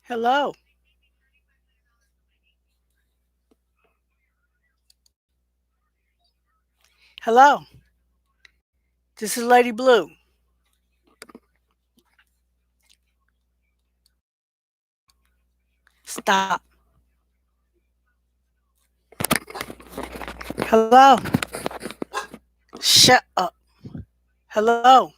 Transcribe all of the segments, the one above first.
Hello. Hello. This is Lady Blue. Stop. Hello. Shut up. Hello.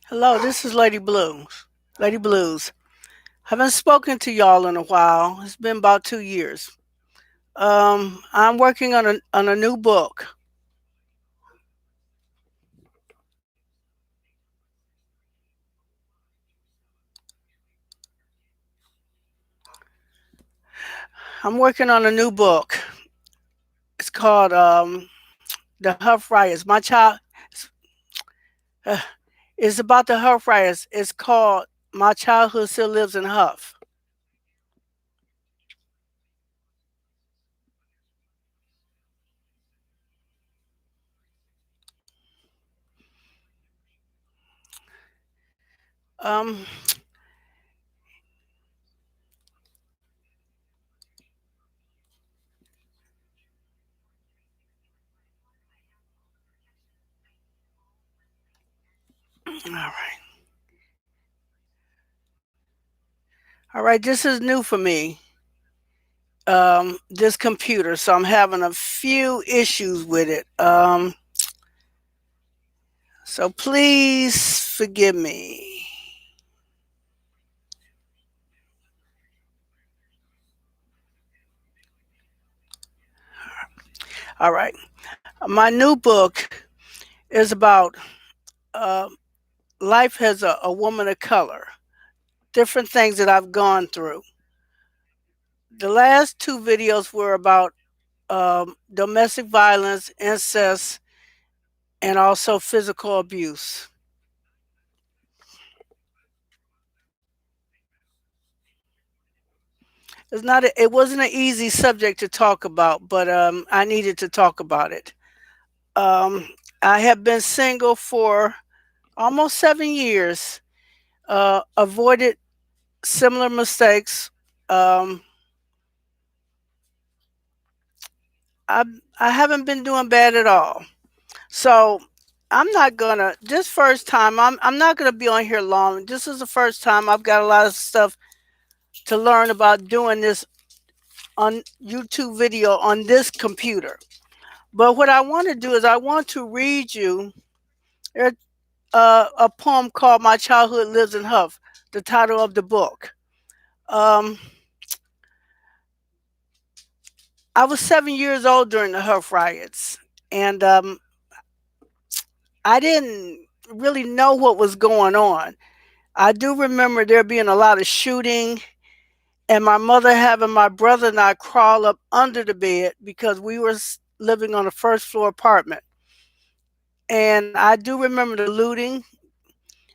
Hello. This is Lady Blues. Lady Blues. Haven't spoken to y'all in a while. It's been about 2 years. I'm working on a new book. I'm working on a new book. It's called The Hough Riots. My child. Uh, it's about the Hough Riots. It's called My Childhood Still Lives in Hough. Um. All right. All right. This is new for me. This computer, so I'm having a few issues with it. So please forgive me. All right. My new book is about uh, life as a woman of color, different things that I've gone through. The last two videos were about domestic violence, incest, and also physical abuse. It wasn't an easy subject to talk about, but I needed to talk about it. Um, I have been single for almost 7 years. Avoided similar mistakes. Um, I I haven't been doing bad at all. So I'm not gonna this first time. I'm not gonna be on here long. This is the first time I've got a lot of stuff to learn about doing this on YouTube video on this computer. But what I want to do is I want to read you a poem called "My Childhood Lives in Huff," the title of the book. Um, I was 7 years old during the Hough Riots, and I didn't really know what was going on. I do remember there being a lot of shooting, and my mother having my brother and I crawl up under the bed because we were living on a first floor apartment. And I do remember the looting.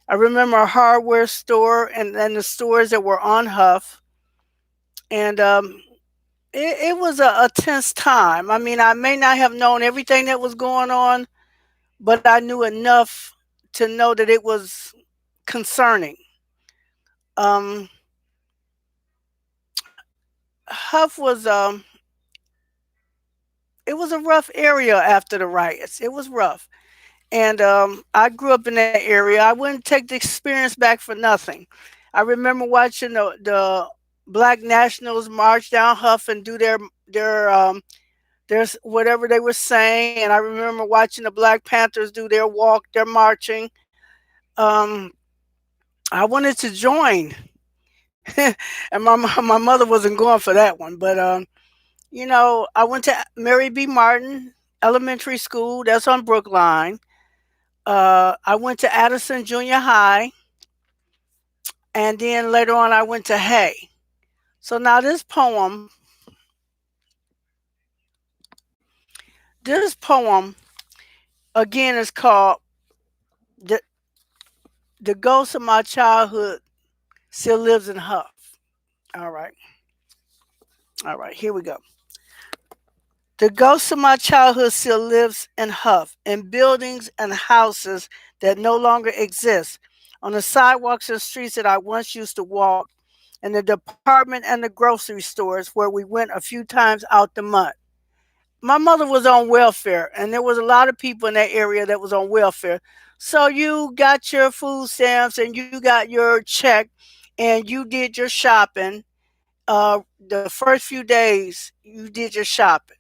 I remember a hardware store and the stores that were on Huff. And it was a tense time. I mean, I may not have known everything that was going on, but I knew enough to know that it was concerning. Um, Huff was it was a rough area after the riots. It was rough, and I grew up in that area. I wouldn't take the experience back for nothing. I remember watching the Black Nationals march down Huff and do their whatever they were saying, and I remember watching the Black Panthers do their walk, their marching. Um, I wanted to join, and my mother wasn't going for that one. But I went to Mary B. Martin Elementary School. That's on Brookline. I went to Addison Junior High, and then later on I went to Hay. So now this poem again is called "The The Ghost of My Childhood Still Lives in Huff." All right, all right, here we go. The ghost of my childhood still lives in Huff, in buildings and houses that no longer exist, on the sidewalks and streets that I once used to walk, in the department and the grocery stores where we went a few times out the month. My mother was on welfare, and there was a lot of people in that area that was on welfare. So you got your food stamps and you got your check and you did your shopping. The first few days you did your shopping.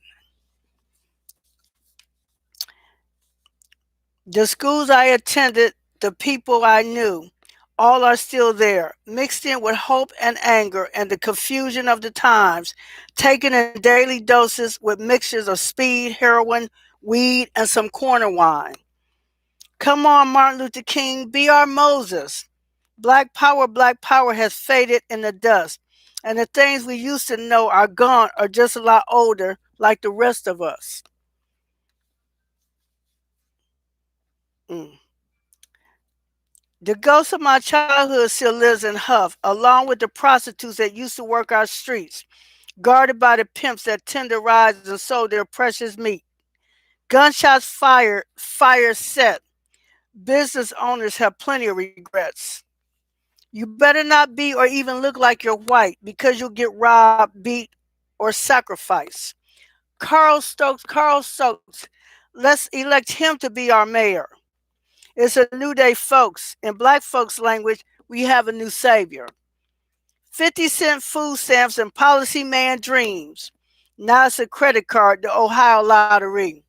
The schools I attended, the people I knew, all are still there, mixed in with hope and anger and the confusion of the times, taken in daily doses with mixtures of speed, heroin, weed, and some corner wine. Come on, Martin Luther King, be our Moses. Black power has faded in the dust, and the things we used to know are gone or just a lot older, like the rest of us. Mm. The ghost of my childhood still lives in Huff, along with the prostitutes that used to work our streets, guarded by the pimps that tenderized and sold their precious meat. Gunshots fired, fire set. Business owners have plenty of regrets. You better not be or even look like you're white because you'll get robbed, beat, or sacrificed. Carl Stokes, let's elect him to be our mayor. It's a new day, folks. In black folks' language, we have a new savior. 50-cent food stamps and policy man dreams. Now it's a credit card, the Ohio lottery.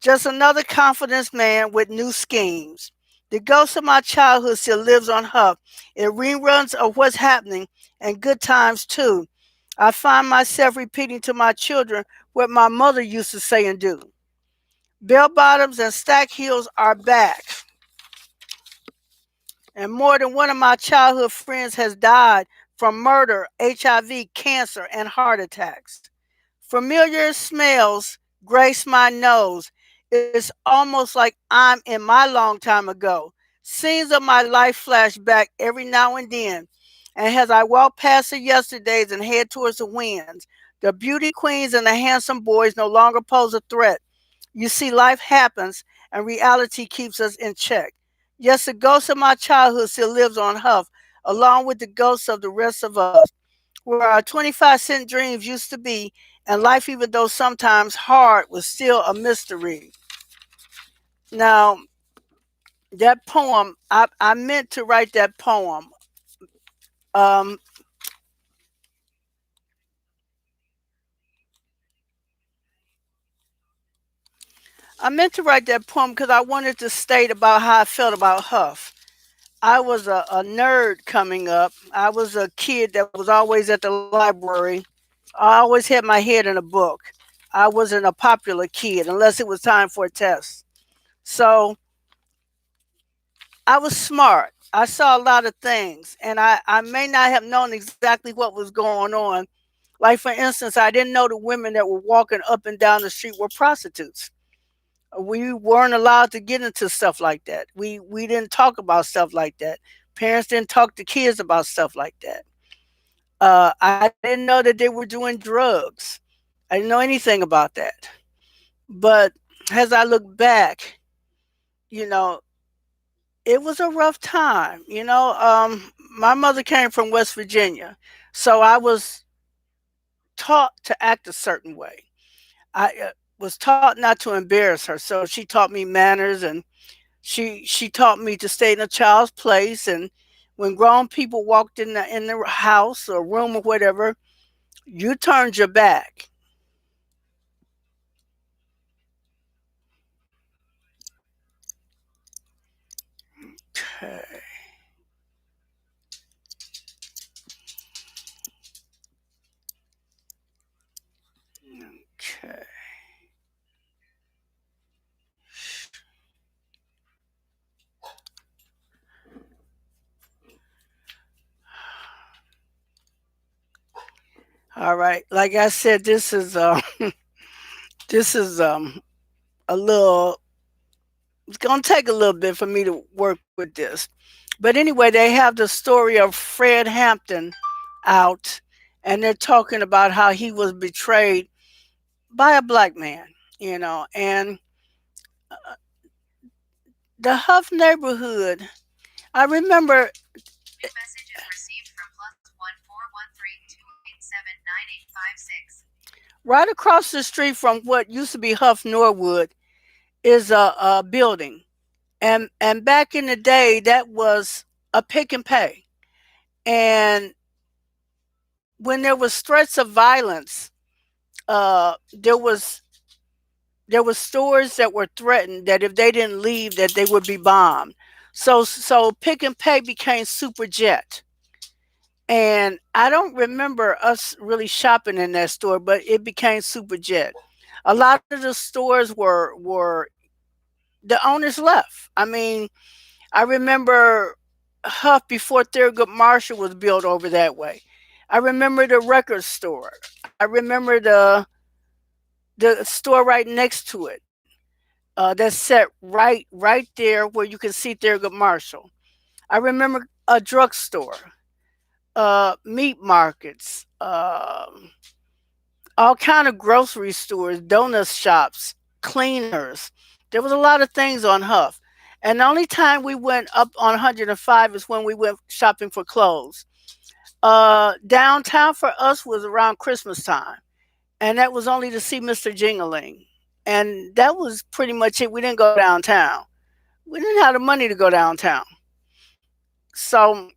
Just another confidence man with new schemes. The ghost of my childhood still lives on Huff. It reruns of what's happening and good times too. I find myself repeating to my children what my mother used to say and do. Bell bottoms and stack heels are back. And more than one of my childhood friends has died from murder, HIV, cancer, and heart attacks. Familiar smells grace my nose. It's almost like I'm in my long time ago. Scenes of my life flash back every now and then. And as I walk past the yesterdays and head towards the winds, the beauty queens and the handsome boys no longer pose a threat. You see, life happens and reality keeps us in check. Yes, the ghost of my childhood still lives on Huff, along with the ghosts of the rest of us, where our 25-cent dreams used to be, and life, even though sometimes hard, was still a mystery. Now, that poem, I meant to write that poem. Um, I meant to write that poem because I wanted to state about how I felt about Huff. I was a nerd coming up. I was a kid that was always at the library. I always had my head in a book. I wasn't a popular kid unless it was time for a test. So I was smart. I saw a lot of things, and I may not have known exactly what was going on. Like, for instance, I didn't know the women that were walking up and down the street were prostitutes. We weren't allowed to get into stuff like that. We didn't talk about stuff like that. Parents didn't talk to kids about stuff like that. I didn't know that they were doing drugs. I didn't know anything about that. But as I look back, you know, it was a rough time. My mother came from West Virginia, so I was taught to act a certain way. I was taught not to embarrass her, so she taught me manners, and she taught me to stay in a child's place. And when grown people walked in the house or room or whatever, you turned your back. All right. Like I said, this is this is a little. It's gonna take a little bit for me to work with this, but anyway, they have the story of Fred Hampton out, and they're talking about how he was betrayed by a black man. And the Huff neighborhood. I remember New messages received from +14132879856. right across the street from what used to be Huff Norwood is a building. And back in the day, that was a pick and pay. And when there was threats of violence, uh, there was there was stores that were threatened that if they didn't leave, that they would be bombed. So pick and pay became Super Jet. And I don't remember us really shopping in that store, but it became Super Jet. A lot of the stores were the owners left. I mean, I remember Huff before Thurgood Marshall was built over that way. I remember the record store. I remember the store right next to it. That's set right there where you can see Thurgood Marshall. I remember a drugstore, meat markets, all kind of grocery stores, donut shops, cleaners. There was a lot of things on Huff. And the only time we went up on 105 is when we went shopping for clothes. Downtown for us was around Christmas time, and that was only to see Mr. Jingling. And that was pretty much it. We didn't go downtown. We didn't have the money to go downtown. So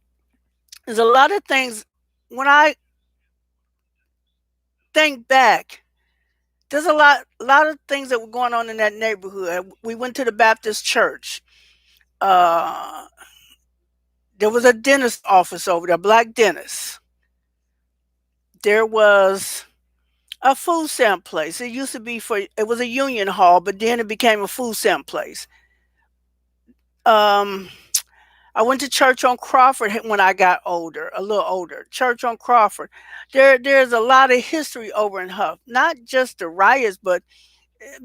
there's a lot of things. When I think back, there's a lot of things that were going on in that neighborhood. We went to the Baptist church. Uh, there was a dentist office over there, black dentist. There was a food stamp place. It used to be it was a union hall, but then it became a food stamp place. Um, I went to church on Crawford when I got older, a little older. Church on Crawford. There's a lot of history over in Huff. Not just the riots, but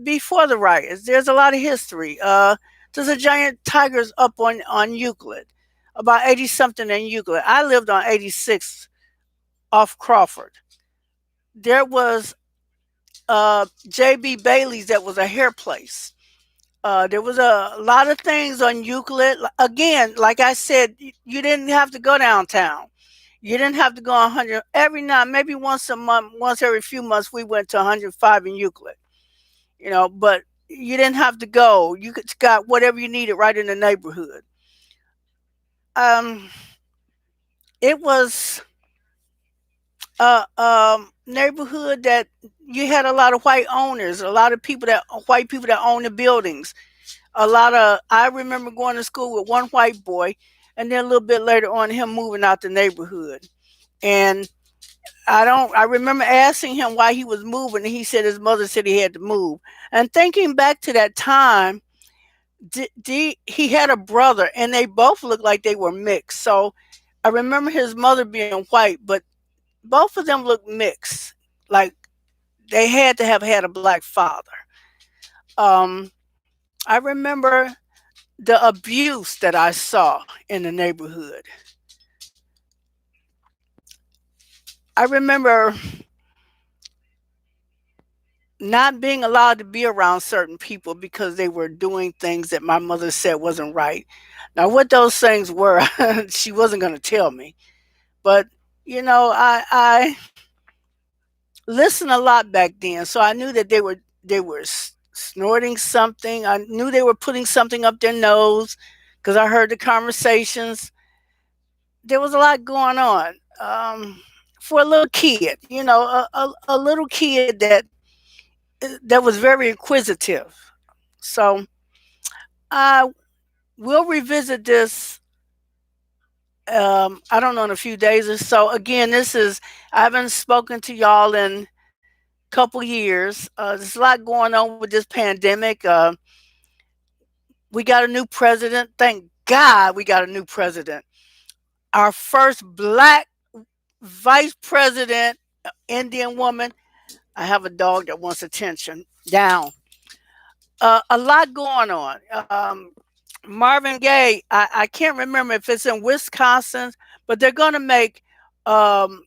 before the riots. There's a lot of history. There's a giant tigers up on Euclid, about 80 something in Euclid. I lived on 86 off Crawford. There was J.B. Bailey's that was a hair place. There was a lot of things on Euclid. Again, like I said, you didn't have to go downtown. You didn't have to go 100 every night, maybe once a month, once every few months. We went to 105 in Euclid. But you didn't have to go. You got whatever you needed right in the neighborhood. Um, it was a neighborhood that you had a lot of white owners, a lot of white people that own the buildings. I remember going to school with one white boy, and then a little bit later on, him moving out the neighborhood. And I remember asking him why he was moving, and he said his mother said he had to move. And thinking back to that time, he had a brother, and they both looked like they were mixed. So I remember his mother being white, but both of them looked mixed. Like they had to have had a black father. I remember the abuse that I saw in the neighborhood. I remember not being allowed to be around certain people because they were doing things that my mother said wasn't right. Now, what those things were, she wasn't going to tell me. But I listened a lot back then, so I knew that they were snorting something. I knew they were putting something up their nose because I heard the conversations. There was a lot going on for a little kid. A little kid that was very inquisitive. So I will revisit this. I don't know, in a few days or so. Again, I haven't spoken to y'all in a couple years. There's a lot going on with this pandemic. We got a new president. Thank God we got a new president. Our first black vice president Indian woman. I have a dog that wants attention. Down. A lot going on. Marvin Gaye, I can't remember if it's in Wisconsin, but um,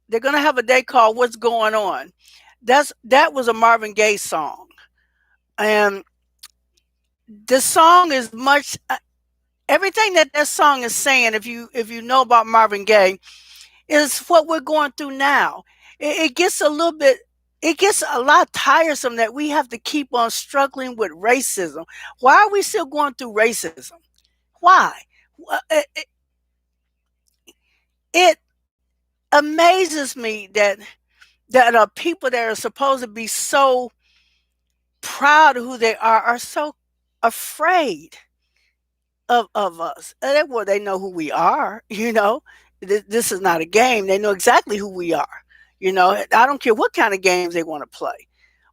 they're gonna have a day called "What's Going On." That was a Marvin Gaye song, and the song is much everything that song is saying. If you know about Marvin Gaye, is what we're going through now. It gets a little bit. It gets a lot tiresome that we have to keep on struggling with racism. Why are we still going through racism? Why? It amazes me that people that are supposed to be so proud of who they are so afraid of us. Well, they know who we are. This is not a game. They know exactly who we are. I don't care what kind of games they want to play.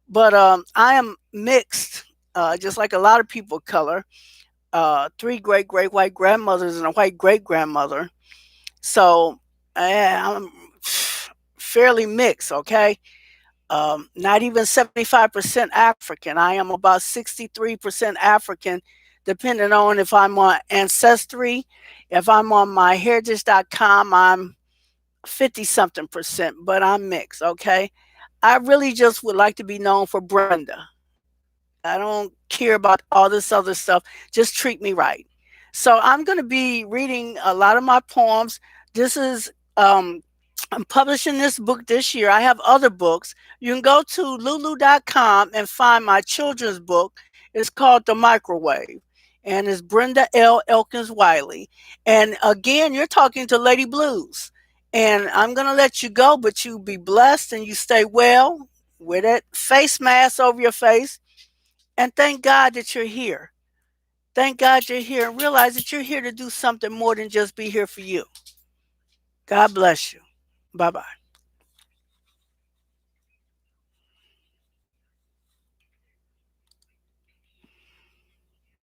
But I am mixed, just like a lot of people of color. Three great great white grandmothers and a white great grandmother. So I'm fairly mixed. Okay, not even 75% African. I am about 63% African, depending on if I'm on Ancestry. If I'm on my heritage.com, I'm 50 something percent, but I'm mixed. Okay, I really just would like to be known for Brenda. I don't care about all this other stuff. Just treat me right. So I'm going to be reading a lot of my poems. This is I'm publishing this book this year. I have other books. You can go to lulu.com and find my children's book. It's called The Microwave, and it's Brenda L. Elkins-Wylie. And again, you're talking to Lady Blues. And I'm going to let you go, but you be blessed and you stay well. Wear that face mask over your face. And thank God that you're here. Thank God you're here and realize that you're here to do something more than just be here for you. God bless you. Bye bye.